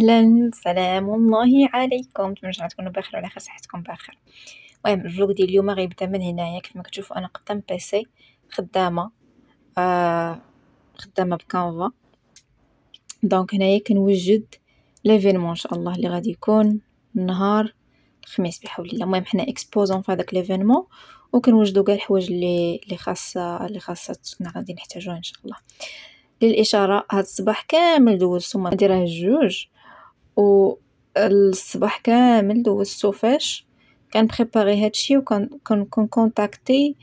أهلا، سلام الله عليكم، نتمنى تكونوا بخير وعلى خير صحتكم بخير. المهم الفلوق ديال اليوم غيبدا من هنايا. كيف ما كتشوفوا انا قدام بيسي خدامه خدامه بكانفا. دونك هنايا كنوجد ليفينمون ان شاء الله اللي غادي يكون نهار الخميس بحول الله. المهم حنا اكسبوزون في هذاك ليفينمون وكنوجدوا كاع الحوايج اللي خاصتنا غادي نحتاجوها ان شاء الله. للاشاره هاد الصباح كامل دوزتو ما نديرها جوج، والصباح كامل دوزتو فاش كنبريباري هادشي وكن كونتاكتي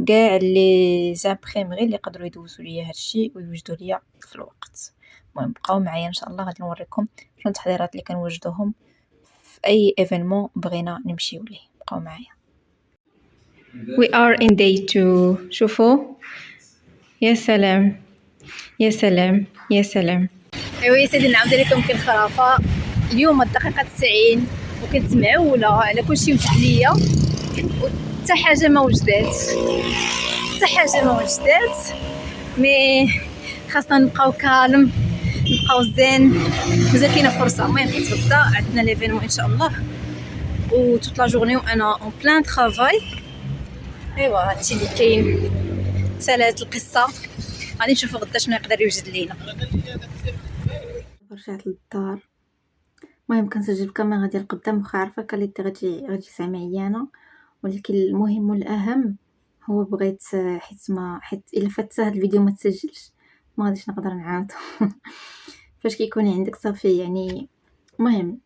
كاع لي زامبريمري اللي يقدروا يدوزوا ليا هادشي ويوجدوا ليا في الوقت. المهم بقاو معايا ان شاء الله، غادي نوريكم شنو التحضيرات اللي كنوجدوهم في اي ايفينمون بغينا نمشيو ليه. بقاو معايا. We are in day 2. شوفوا يا سلام يا سلام يا سلام. ايوا يا سيدي نعاود لكم كي الخرافه. اليوم الدقيقه 90 وكنت معوله على كلشي وجد ليا وحتى حاجه ما وجدات، مي خاصنا نبقاو كالم، نبقاو زين، مازال كاينه فرصه. المهم كتبدا عندنا ليفينمون ان شاء الله و توت لا جورني وانا اون بلان طرافاي. ايوا هادشي اللي كاين، سالات القصه. غادي نشوفوا غدا شنو يقدر يوجد لينا. رجعت للدار. المهم كنسجل بكاميرا ديال قدام، واخا عارفه كاليتي غادي زعما عيانه، ولكن المهم والاهم هو بغيت حيت الا فات هاد الفيديو ما تسجلش ما غاديش نقدر نعاودو. فاش كيكون عندك صافي يعني. المهم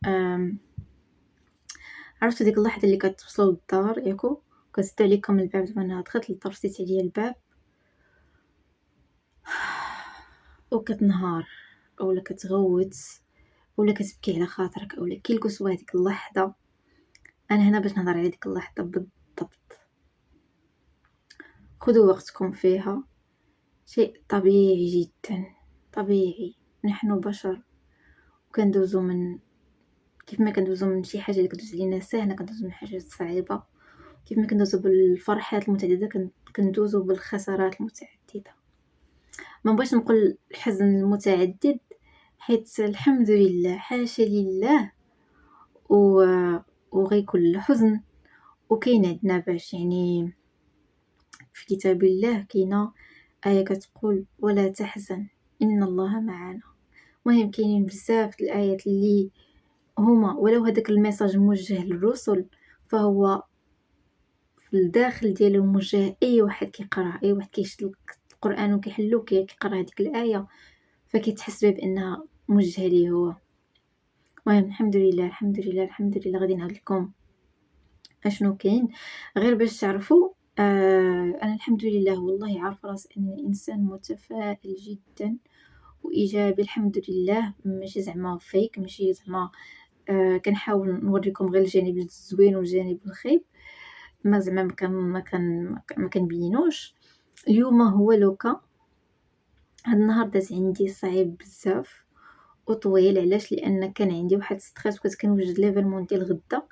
عرفتوا ديك اللحظه اللي كتوصلوا للدار ياكو كتسد عليكم الباب. دابا انا دخلت للدار سيت عليا الباب وكتنهار اولا كتغوت ولا كتبكي على خاطرك اولا كيلكسوا هذيك اللحظه. انا هنا باش نهضر على ديك اللحظه بالضبط. خذوا وقتكم فيها، شيء طبيعي جدا، طبيعي. نحن بشر وكندوزو من كيف ما كندوزو من شي حاجه اللي كدوز علينا ساهله، كندوزو من حاجات صعيبه. كيف ما كندوزو بالفرحات المتعدده كندوزو بالخسارات المتعدده. ما بغيتش نقول الحزن المتعدد حيت الحمد لله حاشا لله وغيكون الحزن. وكاين عندنا باش يعني في كتاب الله كاينه آية كتقول ولا تحزن إن الله معنا. مهم كاينين بزاف الآيات اللي هما ولو هذاك الميساج موجه للرسل فهو في الداخل ديالو موجه أي واحد كيقرأ، أي واحد كيشد القرآن وكيحلو كيقرأ هذيك الآية فكيتحس بأنها موجهة ليه هو. المهم الحمد لله الحمد لله الحمد لله. غادي نعاود لكم اشنو كاين غير باش تعرفوا. انا الحمد لله والله عارفه راسي اني انسان متفائل جدا وايجابي الحمد لله. ماشي زعما فيك، ماشي زعما كنحاول نوريكم غير الجانب الزوين والجانب الخايب، ما زعما ما كنبينوش. اليوم هو لوكا هاد النهار داز عندي صعيب بزاف وطويل. علاش؟ لان كان عندي واحد ستريس وكنت كنوجد ليفينمون ديال غدا،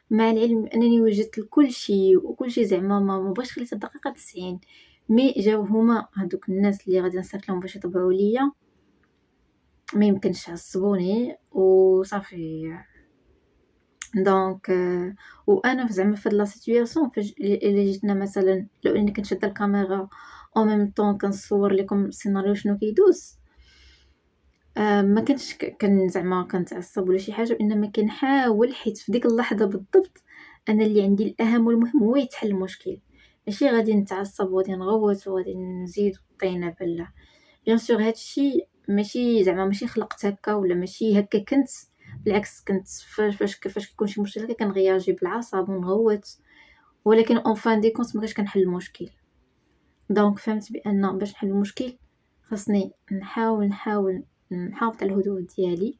مع العلم انني وجدت كل شيء وكل شيء زعما ما بغيتش خليت الدقيقه 90. مي جاو هما هذوك الناس اللي غادي نصيفط لهم باش يطبعوا ليا، ما يمكنش عصبوني وصافي. دونك وانا زعما في هاد لا سيتوياسيون فاش الا جيتنا مثلا لو اني كنت شاده الكاميرا او ميم طون كنصور لكم السيناريو شنو كيدوز، ما كنتش زعما كنتعصب ولا شي حاجه، انما كنحاول حيت في ديك اللحظه بالضبط انا اللي عندي الاهم والمهم هو يتحل المشكل. ماشي غادي نتعصب وغادي نغوت وغادي نزيد الطينه بلا. بيان سور هادشي ماشي زعما ماشي خلقت هكا ولا ماشي هكا كنت، بالعكس كنت فاش كيكون شي مشكل كنغياجي بالعصب ونغوت، ولكن اون فان دي كونت ما كنتش كنحل المشكل. دونك فهمت بان باش نحل المشكل خاصني نحاول نحافظ على الهدوء ديالي.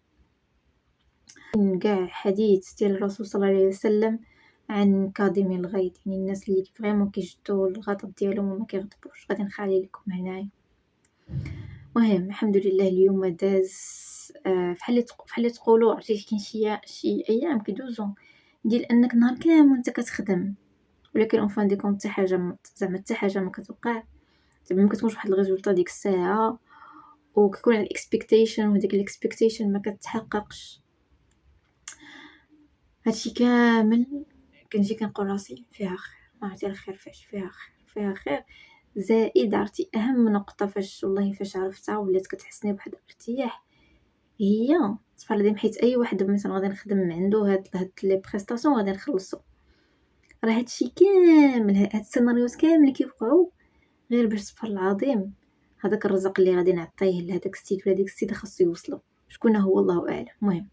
كاع حديث ديال الرسول صلى الله عليه وسلم عن كاظم الغيظ، يعني الناس اللي فريمون كيجدوا الغضب ديالهم وما كيغضبوش. غادي نخلي لكم هنايا. المهم الحمد لله اليوم داز فحال اللي تقولوا عرفتي كاين شي ايام كيدوزو ديال انك نهار كامل انت كتخدم، ولكن اون فان دي كونت حتى حاجه زعما حتى حاجه ما كتوقع، زعما ما كتكونش واحد الريزولطا ديك الساعه وكيكون عندك expectation وهاديك expectation ما كتحققش. هادشي كامل كنجي كنقول راسي فيها خير، ما عرفتي الخير فاش، فيها خير زائد. عرفتي أهم نقطة فاش والله فاش عرفتها ولات كتحسني بواحد الارتياح، هي سبحان الله حيت أي واحد مثلا غادي نخدم عندو هاد لي بريستاسيون غادي نخلصو، راه هادشي كامل هاد السيناريوهات كامل كيوقعو غير باش سبحان الله العظيم هذاك الرزق اللي غادي نعطيه لهداك السيد ولا ديك السيده خاصو يوصلو. شكون هو الله اعلم. المهم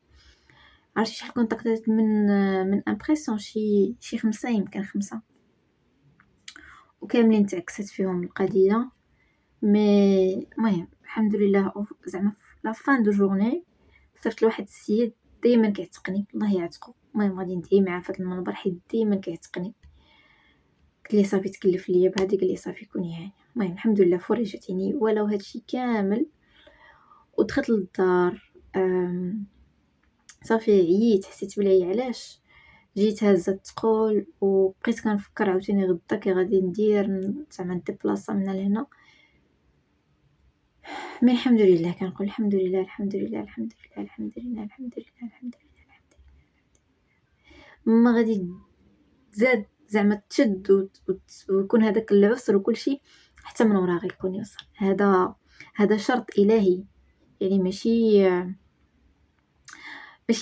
عرفتي شحال كونتاكتات من امبريسيون شي 5 يمكن 5 وكاملين تعكست فيهم القضيه. مي المهم الحمد لله زعما في لا فان دو جورني صيفط لواحد السيد دائما كيعتقني، الله يعتقو. المهم غادي ندعي معاه في هذا المنبر حيت دائما كيعتقني. قلت ليه صافي تكلف ليا بهذه، قال لي صافي كوني هانيه. المهم الحمد لله فرجتيني ولو هادشي كامل. ودخلت للدار صافي عييت، حسيت بلي علاش جيت هازه الثقول وبقيت كنفكر عاوتاني غدا كي غادي ندير زعما نديبلاصا من لهنا. مي الحمد لله كنقول الحمد لله الحمد لله الحمد لله الحمد لله الحمد لله الحمد لله الحمد لله. ما غادي تزاد زعما تشد ويكون هذاك العسر وكل شيء حتى من وراه غيكون يسر. هذا شرط الهي، يعني ماشي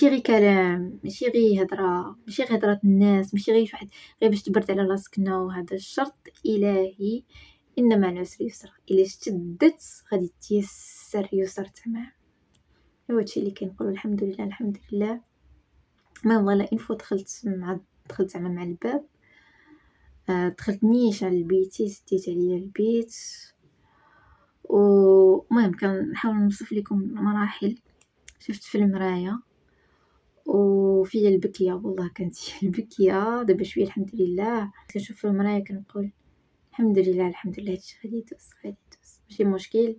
غير كلام، ماشي غير هضره، ماشي غير هضره الناس، ماشي غير واحد غير باش تبرد على راسك. نو، هذا الشرط الهي. ان مع العسر يسرا، الا اشتدت غادي تيسر يسر تمام. هو هادشي اللي كنقول الحمد لله الحمد لله. ما والله انفو دخلت زعما مع الباب، دخلت نيشان لبيتي، سديت عليا البيت. ومهم كنحاول نوصف لكم المراحل. شفت في المرايه وفيا البكيه، والله كانت البكيه دابا شويه الحمد لله. كنشوف في المرايه كنقول الحمد لله الحمد لله هادشي غادي يدوز ماشي مشكل.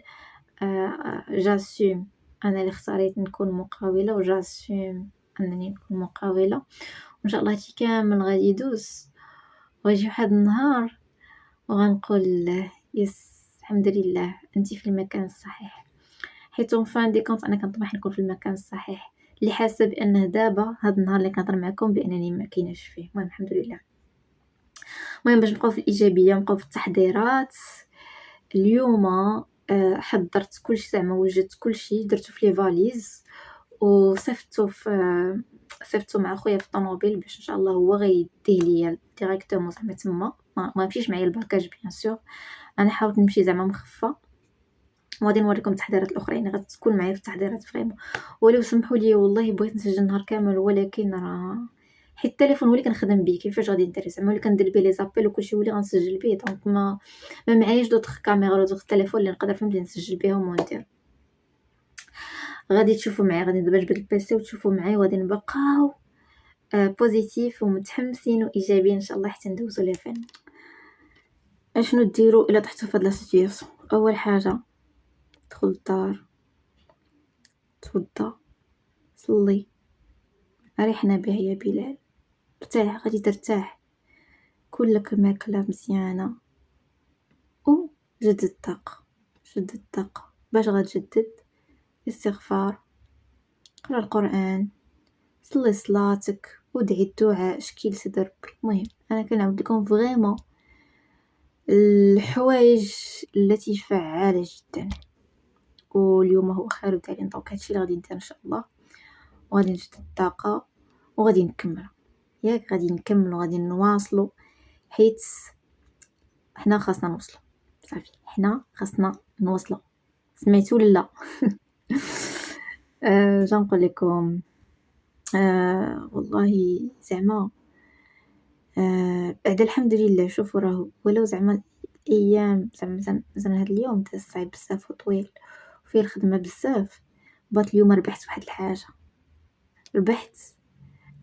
جاسوم انا اللي اختاريت نكون مقاوله، وجاسوم انني نكون مقاوله، وان شاء الله هادشي كامل غادي يدوز. ويجي واحد النهار وغنقول يس الحمد لله انت في المكان الصحيح. حيت فان دي كونت انا كنطمح نكون في المكان الصحيح اللي حاسه بانه دابا هذا النهار اللي كنهضر معكم بانني ما كايناش فيه. المهم الحمد لله. المهم باش نبقاو في الايجابيه، نبقاو في التحضيرات. اليوم حضرت كلشي، زعما وجدت كلشي، درتو في لي فاليز وصيفطو مع خويا في الطوموبيل باش ان شاء الله هو غيديه ليا ديريكتومون زعما تما. ما مشيش معايا الباكاج بيان سور، انا حاولت نمشي زعما مخفه. وغادي نوريكم التحضيرات الاخرين غادي تكون معايا في التحضيرات فريمون. ولو سمحوا لي والله بغيت نسجل النهار كامل، ولكن راه حيت التليفون هو اللي كنخدم به، كيفاش غادي ندير زعما اللي كندير به لي زابيل وكلشي هو اللي غنسجل به. دونك ما معاياش دوطخ كاميرا ولا دوطخ تليفون اللي نقدر فهمتي نسجل بهم وندير. غادي تشوفوا معايا، غادي ندير جبد البيسي وتشوفوا معايا، وغادي نبقاو بوزيتيف ومتحمسين وايجابيين ان شاء الله حتى ندوزو لي فين. اشنو ديروا الا طحتوا في هاد لا سيتوياسيون؟ اول حاجه دخل الدار، توضى، صلي، ريحنا به يا بلال، ارتاح، غادي ترتاح، كلك ماكله مزيانه وجدد الطاقه. باش غتجدد؟ استغفار، قرا القران، صلي صلاتك ودعي الدعاء شكي لسيدي ربي. المهم انا كنعاود لكم فريمون الحوايج التي فعاله جدا. واليوم هو خير ودالين، دونك هادشي اللي غادي ندير ان شاء الله. وغادي نجدد الطاقه وغادي نكمل ياك، غادي نكمل وغادي نواصلوا حيت حنا خاصنا نوصلوا. صافي حنا خاصنا نوصلوا، سمعتوا لا؟ جنقول لكم والله زعما بعد الحمد لله. شوفوا راه ولو زعما الايام زعما مثلا هذا اليوم داز صعيب بزاف وطويل وفيه الخدمه بزاف، بات اليوم ربحت واحد الحاجه، ربحت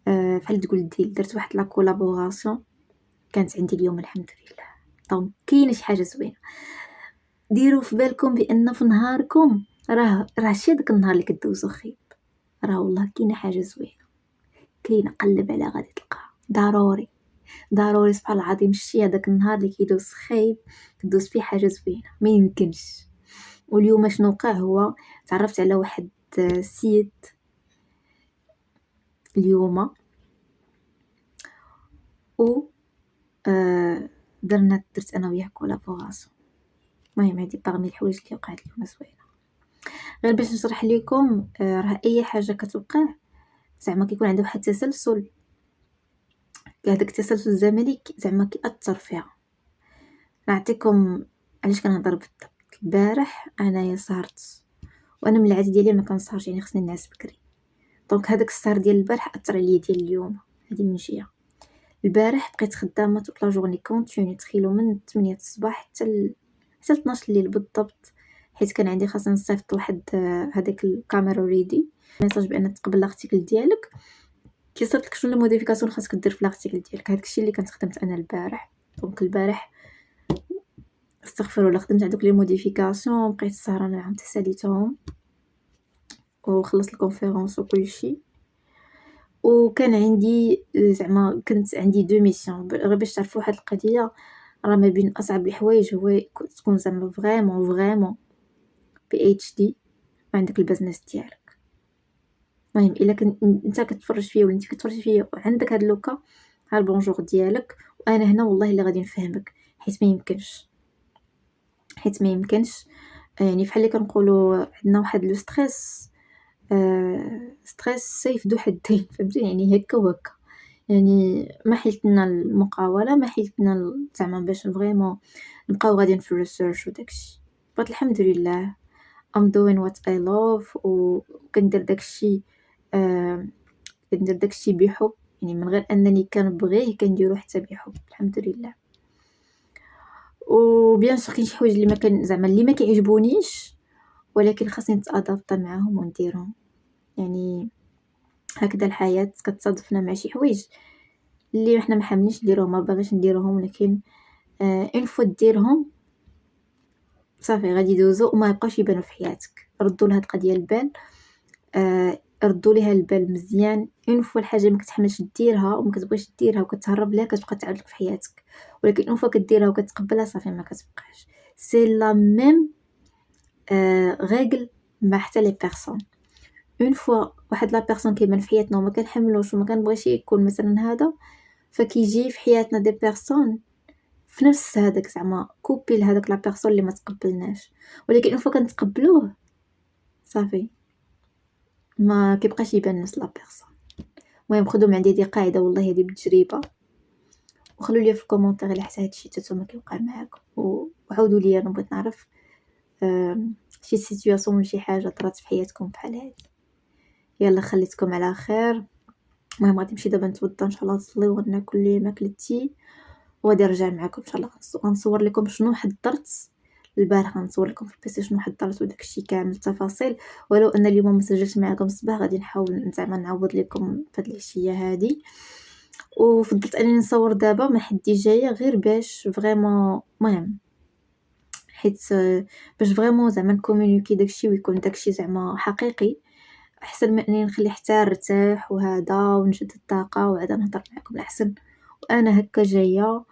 بحال تقول ديل، درت واحد لا كولابوراسيون كانت عندي اليوم الحمد لله. دونك كاينه شي حاجه زوينه. ديروا في بالكم بان في نهاركم راه شي داك النهار اللي كدوزو خيب، راه والله كاينه حاجه زوينه، كاينه قلب على غادي تلقاها ضروري. سبحان العظيم شتي هذاك النهار اللي كيدوز خايب كدوز فيه حاجه زوينه، ما يمكنش. واليوم شنو وقع، هو تعرفت على واحد السيد اليوم، و درت انا وياه كولابوراسيون. المهم هادي باغمي الحوايج اللي وقعت اليوم زوينه. غير باش نشرح لكم، راه اي حاجه كتوقع زعما كيكون عندها واحد التسلسل، هذاك التسلسل الزمني زعما كيأثر فيها. نعطيكم علاش كنهضر بالضبط. البارح انايا سهرت، وانا من العاده ديالي ما كنسهرش، يعني خصني نعس بكري. دونك هذاك السهر ديال البارح اثر عليا ديال اليوم. هذه من جهه. البارح بقيت خدامه طول لا جورني كونتيني، تخيلوا من 8 الصباح حتى 12 الليل بالضبط، حيت كان عندي خاصني نصيفط واحد هذاك الكاميرا ريدي ميساج بان تقبل الارتيكل ديالك، كيصيفط لك شنو الموديفيكاسيون خاصك دير في الارتيكل ديالك. هذاك الشيء اللي كنت خدمت انا البارح. دونك البارح استغفر الله خدمت هذوك لي موديفيكاسيون، بقيت سهرانه معاهم تساليتهم وخلصت الكونفيرونس وكلشي. وكان عندي زعما كنت عندي دو ميسيون، غير باش تعرفوا واحد القضيه. راه ما بين اصعب الحوايج هو تكون زعما فريمون بي اتش دي وعندك البزنس ديالك. المهم الا كنت انت كتفرج فيا ولا انت كتفرج فيا وعندك هاد لوكا، ها البونجور ديالك، وانا هنا والله اللي غادي نفهمك، حيت ما يمكنش يعني فحال اللي كنقولوا عندنا واحد لو ستريس. ستريس سيف ذو حدين، فهمتي؟ يعني هكا وهكا. يعني ما حيلتنا المقاوله، ما حيلتنا زعما باش فريمون نبقاو غاديين في الريسيرش وداكشي. بس الحمد لله I'm doing what I love، وكندير داكشي كندير داكشي بحب، يعني من غير انني كنبغيه كنديرو حتى بحب الحمد لله. وبيان سور كاين شي حوايج اللي ما كان زعما اللي ما كيعجبونيش، ولكن خاصني نتادابط معاهم ونديرهم. يعني هكذا الحياه كتصادفنا مع شي حوايج اللي احنا ما حاملينش نديروهم، ما باغيش نديروهم، ولكن اون فوا ديرهم صافي غادي يدوزو وما يبقاوش يبانو في حياتك. ردوا لهاد القضيه البال، ردوا ليها البال مزيان. اون فوا الحاجه ما كتحملش ديرها وما كتبغيش ديرها وكتهرب ليها، كتبقى تعاود لك في حياتك. ولكن اون فوا كديرها وكتقبلها صافي ما كتبقاش. سي لا ميم غيغل مع حتى لي بيرسون. اون فوا واحد لا بيرسون كيبان في حياتنا وما كنحملوش وما كنبغيش يكون مثلا هذا، فكيجي في حياتنا دي بيرسون في نفس هذاك زعما كوبي لهذاك لا بيرسون اللي ما تقبلناش. ولكن اون فوا كنتقبلوه صافي ما كيبقاش يبان نفس لا بيرسون. المهم خذوا من عندي هذه قاعده، والله هذه بالتجربه. وخلوا لي في الكومونتير الا حتى هادشي نتوما كيوقع معاكم، وعاودوا لي انا بغيت نعرف شي سيتوياسيون ولا شي حاجه طرات في حياتكم بحال هادي. يلا خليتكم على خير. المهم غادي نمشي دابا نتوضا ان شاء الله، نصلي وناكل لي ماكلتي، وغادي نرجع معكم ان شاء الله. غنصور لكم شنو حضرت البارح، غنصور لكم في البيسي شنو حضرت وداكشي كامل التفاصيل. ولو ان اليوم ما سجلتش معكم الصباح، غادي نحاول زعما نعوض لكم فهاد العشيه هادي. وفضلت انني نصور دابا ما حدي جايه غير باش فريمون المهم حيت باش فريمون زعما نكومونيكي داكشي ويكون داكشي زعما حقيقي، احسن من اني نخلي حتى نرتاح وهذا ونجد الطاقه وعاد نهضر معكم الاحسن. وانا هكا جايه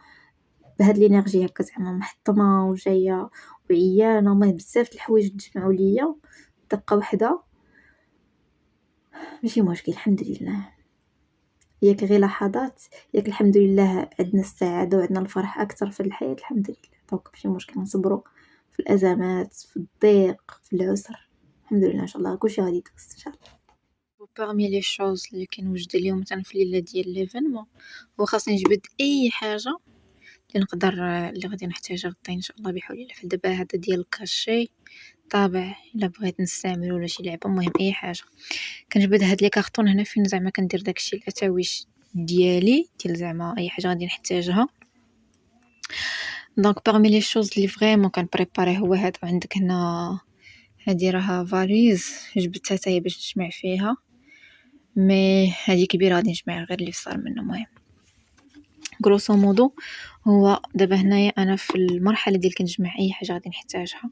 بهاد لينيرجي هكا زعما محطمه وجايه وعيانه، المهم بزاف د الحوايج تجمعوا ليا دقه واحده. ماشي مشكل الحمد لله، ياك غير لحظات، ياك الحمد لله عندنا السعاده وعندنا الفرح اكثر في الحياه الحمد لله. دونك ماشي مشكل نصبروا في الازمات، في الضيق، في العسر، الحمد لله ان شاء الله كلشي غادي يدوز ان شاء الله. وبارمي لي شوز اللي كنوجد اليوم مثلا في الليله ديال ليفينمون، هو خاصني نجبد اي حاجه اللي نقدر اللي غادي نحتاجها غدا ان شاء الله بحول الله. دابا هذا ديال الكاشي طابع الا بغيت نستعمل ولا شي لعبه، المهم اي حاجه كنجبد هاد لي كارطون هنا فين زعما كندير داكشي الاتاويش ديالي ديال زعما اي حاجه غادي نحتاجها. دونك باغمي لي شوز اللي فريمون كنبريباري هو هذا. عندك هنا هادي راها فاليز جبدتها حتى هي باش نجمع فيها، مي هادي كبيره غادي نجمع غير اللي صار منه. المهم غروسو مودو هو دابا هنايا انا في المرحله ديال كنجمع اي حاجه غادي نحتاجها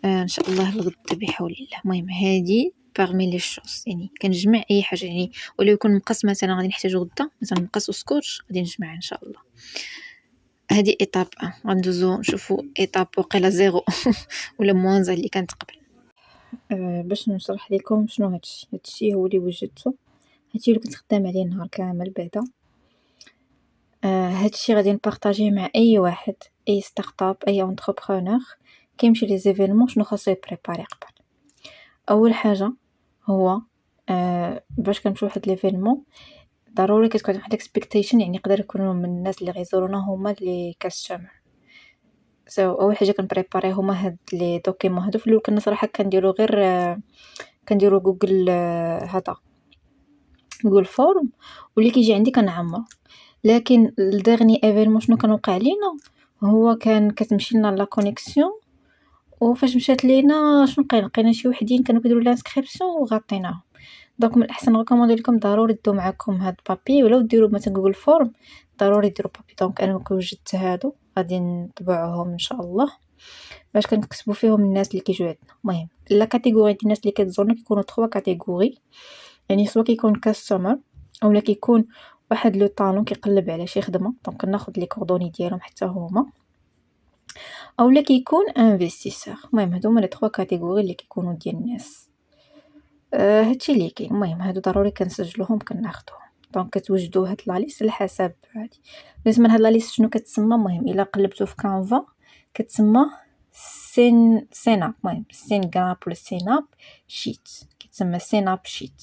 ان شاء الله الغد بحول الله. المهم هادي باغمي لي شوز يعني كنجمع اي حاجه، يعني ولو يكون مقص مثلا غادي نحتاجو غدا، مثلا مقص وسكوتش غادي نجمع ان شاء الله. هذه ايطاب غندوزو نشوفو ايطاب وقيلا زيرو ولا موانزا اللي كانت قبل. باش نشرح لكم شنو هادشي هو اللي وجدته، هادشي اللي كنت خدام عليه نهار كامل بعدا. هادشي غادي نبارطاجيه مع اي واحد، اي ستارت اب، اي انتربرونور كيمشي لي زيفينمون شنو خاصو يبريباري قبل. اول حاجه هو باش كنمشيو لواحد ليفينمون ضروري كتكون واحد اكسبكتيشن، يعني يقدر يكونوا من الناس اللي غيزورونا هما اللي كاستمر. اول حاجه كنبريباري هما هاد لي دوكيمون هادو. في الاول كنا صراحه كنديرو غير كنديرو جوجل هذا جوجل فورم واللي كيجي عندي كنعمر. لكن الدغني ايفينمون شنو كان وقع لينا هو كان كتمشي لنا لا كونيكسيون وفاش مشات لينا شنو لقينا شي وحدين كانوا كيديروا لانسكريبسيون وغطيناهم. دونك من الاحسن نريكوموندي لكم ضروري ديروا معكم هاد بابي، ولا ديروا مثلا جوجل فورم ضروري ديروا بابي. دونك انا وجدت هادو غادي نطبعوهم ان شاء الله باش كنكتبوا فيهم الناس اللي كيجيو عندنا. المهم لا كاتيجوري ديال الناس اللي كتزورنا كيكونوا 3 كاتيجوري، يعني سوا كيكون كاستمر اولا كيكون واحد لو طالون كيقلب على شي خدمه دونك ناخذ لي كوردوني ديالهم حتى هما، اولا كيكون انفستيسور. المهم هادو هما لي 3 كاتيجوري اللي كيكونوا ديال الناس. هادشي اللي كاين. المهم هادو ضروري كنسجلوهم كناخذوهم. دونك كتوجدوا هاد لا ليست على حسب هادي. بالنسبه لهاد لا ليست شنو كتسمى، المهم الا قلبتو في كانفا كتسمى سيناب. المهم سينغراب ولا سيناب شيت، كيتسمى سيناب شيت.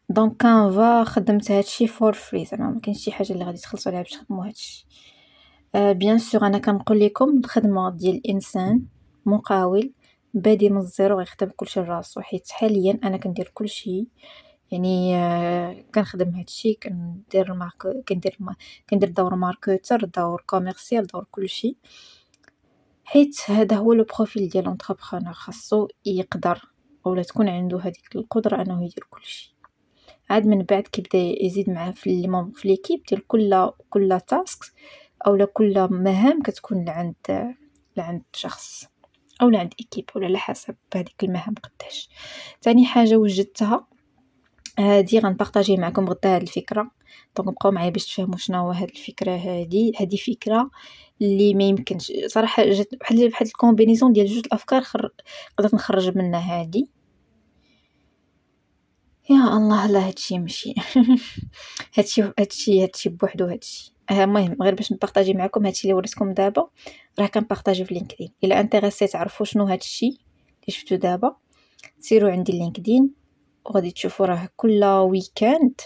دونك كانفا خدمت هادشي فور فري، زعما ما كاينش شي حاجه اللي غادي تخلصوا عليها باش تخدموا هادشي. بيان سور انا كنقول لكم الخدمه ديال الانسان مقاول بادي من الزيرو غيخدم كلشي لراسو، حيت حاليا انا كندير كلشي. يعني كنخدم هادشي، كندير دور ماركتر، دور كوميرسيال، دور كلشي، حيت هذا هو لو بروفيل ديال لونتربرونور. خاصو يقدر اولا تكون عنده هذيك القدره انه يدير كلشي. عاد من بعد كيبدا يزيد معاه في ليكيب ديال كل تاسك اولا كل مهام كتكون لعند شخص او لعند ايكيب ولا على حسب هذيك المهام قداش. ثاني حاجه وجدتها هادي غنبارطاجي معكم غدا هاد الفكره، دونك بقاو معايا باش تفهموا شنو هو هاد الفكره. هادي فكره اللي ما يمكنش صراحه، جات بحال الكومبينيزون ديال جوج الافكار قدرت نخرج منها هادي. يا الله لا هادشي ماشي هادشي بوحدو هادشي. المهم غير باش نبارطاجي معكم هادشي اللي وريتكم دابا راه كنبارطاجي في لينكدين. الا انتريسي تعرفوا شنو هادشي اللي شفتو دابا سيروا عندي لينكدين وغادي تشوفوا راه كل ويكاند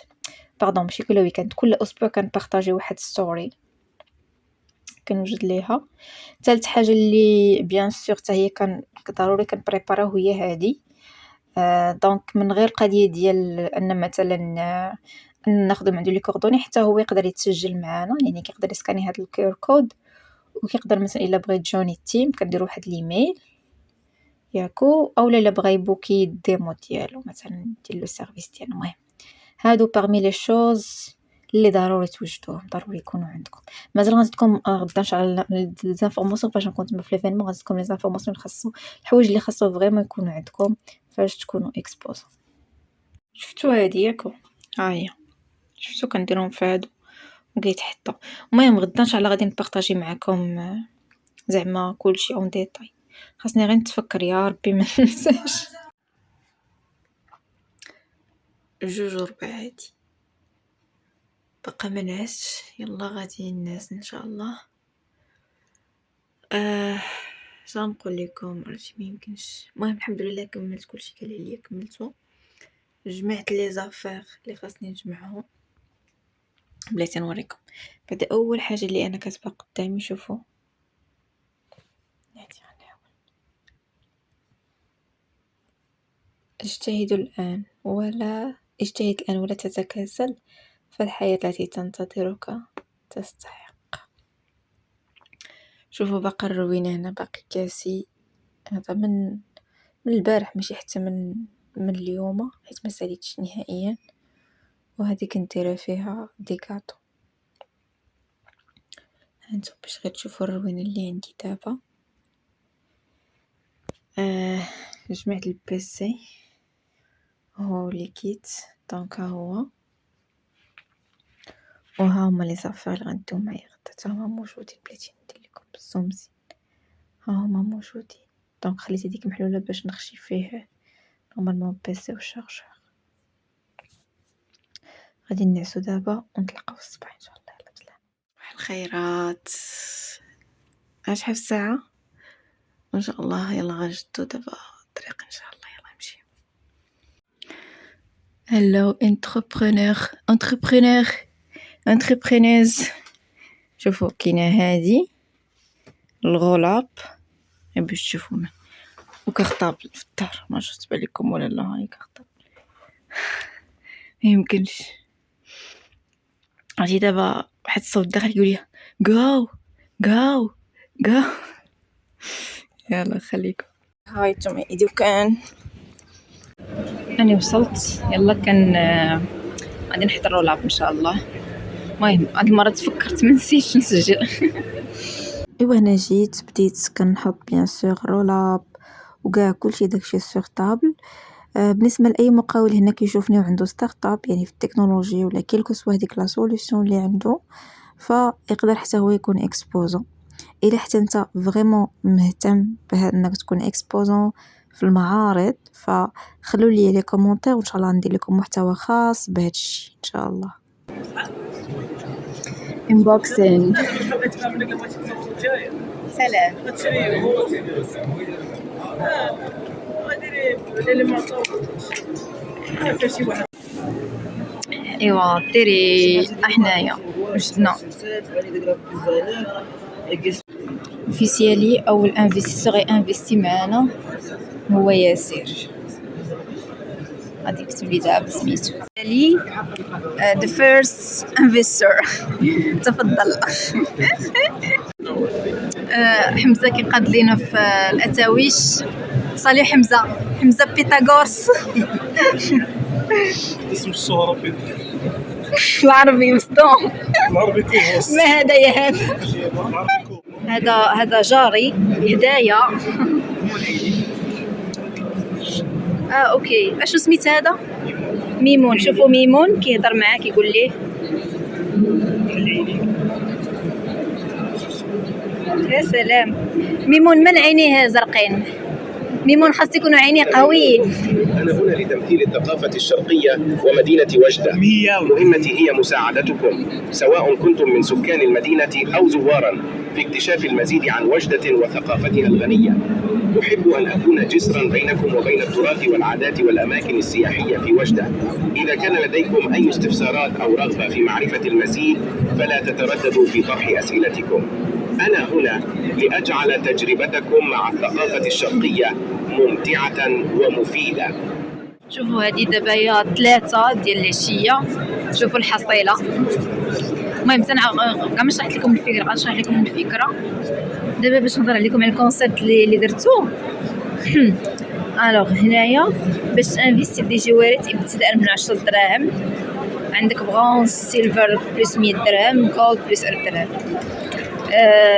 ماشي كل ويكاند، كل اسبوع كنبارطاجي واحد ستوري كنوجد ليها. ثالث حاجه اللي بيان سور حتى هي ضروري كنبريباريو هي هادي. دونك من غير قضيه ديال ان مثلا ناخذ من عندو لي كوردوني حتى هو يقدر يتسجل معنا، يعني كيقدر يسكاني هذا الكيور كود وكيقدر مثلا الا بغى جوني التيم كنديروا واحد الايميل ياكو، اولا الا بغى يبوكي الديمو ديالو مثلا ديال لو سيرفيس ديالنا. المهم هادو بارمي لي شوز اللي ضروري توجدوهم، ضروري يكونوا عندكم. مازال غنزيدكم غدا ان شاء الله لي زانفورماسيون فاش نكون تما في ليفينمون، غنزيدكم لي زانفورماسيون الحوايج اللي خاصو فريمون يكونوا عندكم فاش تكونوا اكسبوز. شفتوا هادي ياكو، ها هي شفتوا كنديرهم في هادو وكيتحطوا. المهم غدا ان شاء الله غادي نبارطاجي معكم زعما كلشي اون ديتاي. خاصني غير نتفكر يا ربي ما ننساش. جوج وربع هادي بقى ما نعسش، يلا غادي نعس ان شاء الله. شنو نقول لكم، عرفتي ما يمكنش. المهم الحمد لله كملت كلشي قال عليا كملته، جمعت لي زافير اللي خاصني نجمعهم. بلاتي نوريكم بعد. اول حاجه اللي انا كاتبه قدامي شوفوا اجتهد الآن ولا تتكاسل، فالحياة التي تنتظرك تستحق. شوفوا باقي الروينة هنا، باقي كاسي هذا من البارح ماشي حتى من اليوم حيت ما ساليتش نهائيا، وهذه كنت دايره فيها ديكاتو. هانتو باش غير تشوفوا الروينة اللي عندي دابا. جمعت البيسي هو اللي كيت، دونك ها هو وها هما لي زافير اللي غندو معايا غدا. حتى هما موجودين بلاتي ندير لكم بالزوم مزيان. ها هما موجودين. دونك خليت هذيك محلولة باش نخشي فيه نورمالمون بيسي والشارجور. غادي نعسو دابا ونتلاقاو الصباح ان شاء الله. يلا بسلامة. صباح الخيرات. شحال الساعة ان شاء الله. يلا غنجدو دابا الطريق ان شاء الله. يلا نمشي. هلو انتربرونيز. شوفوا كاينه هادي الغولاب باش تشوفوا وكارطابل في الدار. ما عرفتش تبان لكم ولا لا. هاي كارطابل ما يمكنش. عرفتي دابا واحد الصوت داخل يقول لي جو جو جو. يلا خليكم. هاي نتوما ايديو كان انا وصلت. يلا كان غادي نحضروا لعب ان شاء الله. المهم هاد المره تفكرت ما نسيتش نسجل. ايوا انا جيت بديت كنحط بيان سور رولاب وكاع كلشي داكشي سور طابل. بالنسبه لاي مقاول هنا كيشوفني وعنده ستارت اب يعني في التكنولوجيا ولا كيلكو سوا هذيك لا سوليوشن اللي عنده فيقدر حتى هو يكون اكسبوزون. الا حتى انت فريمون مهتم بانك تكون اكسبوزون في المعارض فخلوا لي لي كومونتير وان شاء الله ندير لكم محتوى خاص بهذا الشيء ان شاء الله. انبوكسين. سلام. ايوا تيري احنايا وجدنا اوفيسيالي اول انفستيسور انفستي معنا هو ياسر. غادي نكتب لي دابا سميتو لي the first investor. تفضل. حمزه كيقاد لينا في الاتاويش. صالح حمزه بيتاغورس. اسم الشهرة العربي مصدوم. العربي كوهوس. ما هذا يا هذا جاري هدايا. اوكي اشو سميت هذا؟ ميمون. شوفوا ميمون كيهضر معاه كيقول ليه يا سلام. ميمون من عينيه زرقين. ميمون خاص يكونوا عينيه قويين. أنا هنا لتمثيل الثقافة الشرقية ومدينة وجدة. مهمتي هي مساعدتكم سواء كنتم من سكان المدينة أو زوارا في اكتشاف المزيد عن وجدة وثقافتها الغنية. أحب أن أكون جسرا بينكم وبين التراث والعادات والأماكن السياحية في وجدة. إذا كان لديكم أي استفسارات أو رغبة في معرفة المزيد فلا تترددوا في طرح أسئلتكم. أنا هنا لأجعل تجربتكم مع الثقافة الشرقية ممتعة ومفيدة. شوفوا هذه دابا هي 3 ديال العشية. شوفوا الحصيلة. المهم كاع ما شرحت لكم الفكرة غنشرح لكم الفكرة دابا باش نهضر عليكم على الكونسيبت اللي درتو. الوغ هنايا باش انفيستي دي جوارات ابتداء من 10 دراهم. عندك برونز سيلفر بلس 100 درهم جولد بلس 1000 درهم.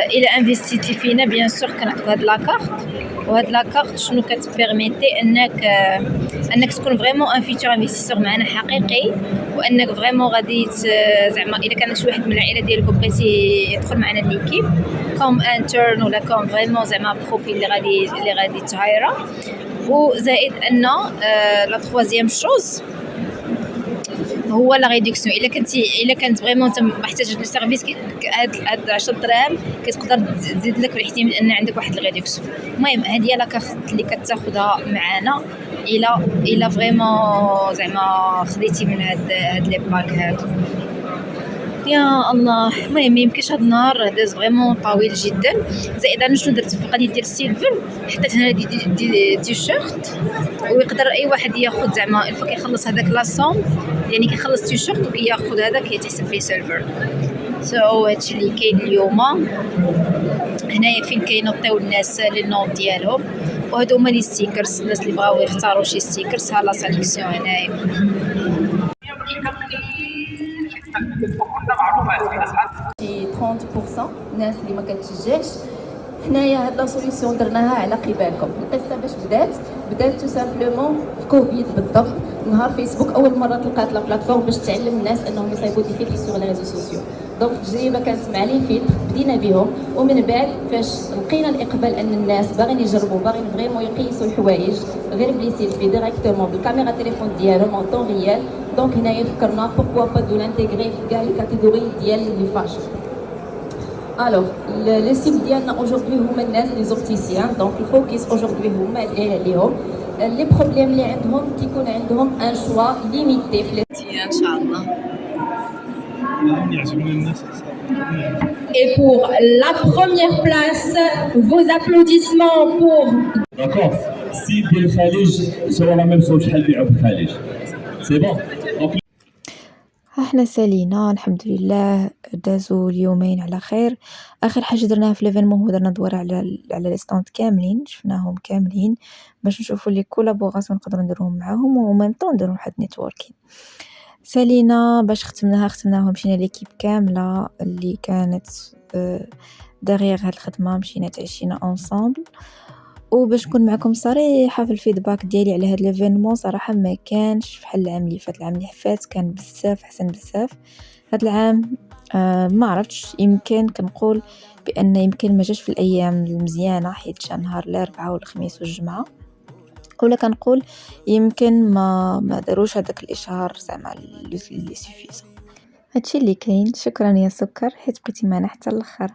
الى انفستيتي فينا بيان سور كنعطيك هاد لاكارت. وهاد لاكارت شنو كتبيرميتي انك تكون فريمون ان فيتور انفستيسور معنا حقيقي وانك فريمون غادي زعما الا كان شي واحد من العائله ديالكم بغيتي يدخل معنا ليكيب كوم انترن ولا كوم فريمون زعما بروفيل اللي غادي تهايرا. وزائد ان لا تروازيام شوز هو لا ريدكسيون. الا كانت فريمون انت محتاج هاد السيرفيس هاد 10 دراهم كتقدر تزيد لك بالاحتمال ان عندك واحد الريدكسيون. المهم هذه هي لاكارت اللي كتاخذها معنا الا فريمون زعما خديتي من هاد لي باك هادو. يا الله. المهم ميمكنش هاد النهار داز فريمون طويل جدا. زائد انا شنو درت في القضيه ديال السيلفر حطيت هنا دي تيشيرت ويقدر اي واحد ياخذ زعما الفا كيخلص هذاك لاصوم يعني كيخلص تيشيرت وكياخذ هذا كيتحسب فيه سيلفر. هادشي اللي كاين اليوم هنايا فين كينوطيو الناس لي نوت ديالهم. وهادو هما لي ستيكرز الناس اللي بغاو يختاروا شي ستيكرز ها لا سيليكسيون هنايا. 30% الناس اللي ما كتشجعش. حنايا هاد لا سوليسيون درناها على قبالكم. القصه باش بدات تو سامبلومون في كوفيد بالضبط. نهار فيسبوك اول مره طلقات لا بلاتفورم باش تعلم الناس انهم يصايبوا دي فيلتر سور لي ريزو سوسيو. دونك التجربه كانت مع لي فيلم بدينا بهم، ومن بعد فاش لقينا الاقبال ان الناس باغيين يجربوا باغيين فريمون يقيسوا الحوايج غير بلي سيلفي ديريكتومون بالكاميرا تليفون ديالهم اون طون ريال، دونك هنايا فكرنا بوركوا با دو لانتيغري في كاع الكاتيجوري ديال لي فاشن. الوغ لي سيب ديالنا اوجوردي هما الناس لي زوبتيسيان، دونك الفوكس اوجوردي هما اللي عليهم لي بروبليم اللي عندهم كيكون عندهم ان شوا ليميتي في ان شاء الله. يعجبني الناس. Et pour la première place, vos applaudissements pour... D'accord. سيدي الخليج سوا لا ميم صوت شحال بيعوا في الخليج. سي بون. احنا سالينا الحمد لله، دازوا اليومين على خير. اخر حاجه درناها في ليفينمون هو درنا دوره على لي ستاند كاملين، شفناهم كاملين باش نشوفوا لي كولابوراسيون نقدروا نديروهم معاهم وميم طون نديروا واحد نيتوركين. سالينا باش ختمناها مشينا ليكيب كامله اللي كانت داغيغ هاد الخدمه، مشينا تعشينا اونصامبل. وباش نكون معكم صريحه في الفيدباك ديالي على هاد ليفينمون، صراحه ما كانش بحال العام اللي فات. العام اللي فات كان بزاف احسن بزاف. هاد العام ما عرفتش، يمكن كنقول بان يمكن ما جاش في الايام المزيانه حيت جا نهار الاربعاء والخميس والجمعه، ولا كنقول يمكن ما داروش هذاك الاشهار زعما لي سوفيسون. هادشي اللي كاين. شكرا يا سكر حيت بقيتي معنا حتى الاخر.